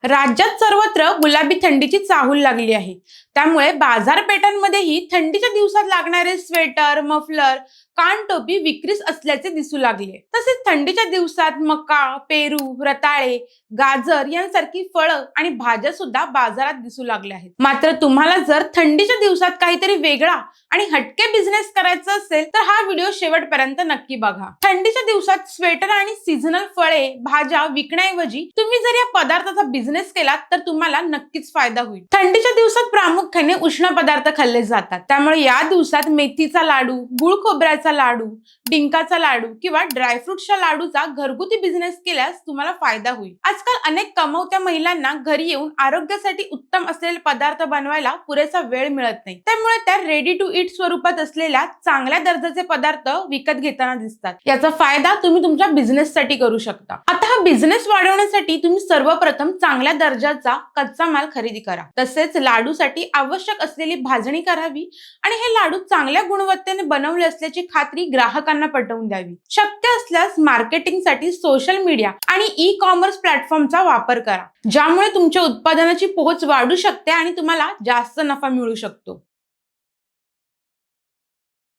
राज्यात सर्वत्र गुलाबी थंडीची चाहूल लागली आहे. त्यामुळे बाजारपेठांमध्येही थंडीच्या दिवसात लागणारे स्वेटर, मफलर, कानटोपी विक्रीस असल्याचे दिसू लागले. तसेच थंडीच्या दिवसात मका, पेरू, रताळे, गाजर यांसारखी फळं आणि भाज्या सुद्धा बाजारात दिसू लागल्या आहेत. मात्र तुम्हाला जर थंडीच्या दिवसात काहीतरी वेगळा आणि हटके बिझनेस करायचा असेल तर हा व्हिडिओ शेवटपर्यंत नक्की बघा. थंडीच्या दिवसात स्वेटर आणि सीझनल फळे, भाज्या विकण्याऐवजी तुम्ही जर या पदार्थाचा बिझनेस केलात तर तुम्हाला नक्कीच फायदा होईल. थंडीच्या दिवसात प्रामुख्याने उष्ण पदार्थ खाल्ले जातात. त्यामुळे या दिवसात मेथीचा लाडू, गुळ खोबऱ्याचा लाडू, डिंकाचा लाडू किंवा ड्रायफ्रुट्सच्या लाडूचा घरगुती बिझनेस केल्यास तुम्हाला फायदा होईल. आजकाल अनेक कमावत्या महिलांना घरी येऊन आरोग्यासाठी उत्तम असलेले पदार्थ बनवायला पुरेसा वेळ मिळत नाही. त्यामुळे त्या रेडी टू ईट स्वरूपात असलेल्या चांगल्या दर्जाचे पदार्थ विकत घेताना दिसतात. याचा फायदा तुम्ही तुमच्या बिझनेस साठी करू शकता. आता हा बिझनेस वाढवण्यासाठी तुम्ही सर्वप्रथम चांगल्या दर्जाचा कच्चा माल खरेदी करा. तसेच लाडूसाठी आवश्यक असलेली भाजणी करावी आणि हे लाडू चांगल्या गुणवत्तेने बनवले असल्याची खात्री ग्राहकांना पटवून द्यावी. शक्य असल्यास मार्केटिंगसाठी सोशल मीडिया आणि ई कॉमर्स प्लॅटफॉर्मचा वापर करा, ज्यामुळे तुमच्या उत्पादनाची पोहोच वाढू शकते आणि तुम्हाला जास्त नफा मिळू शकतो.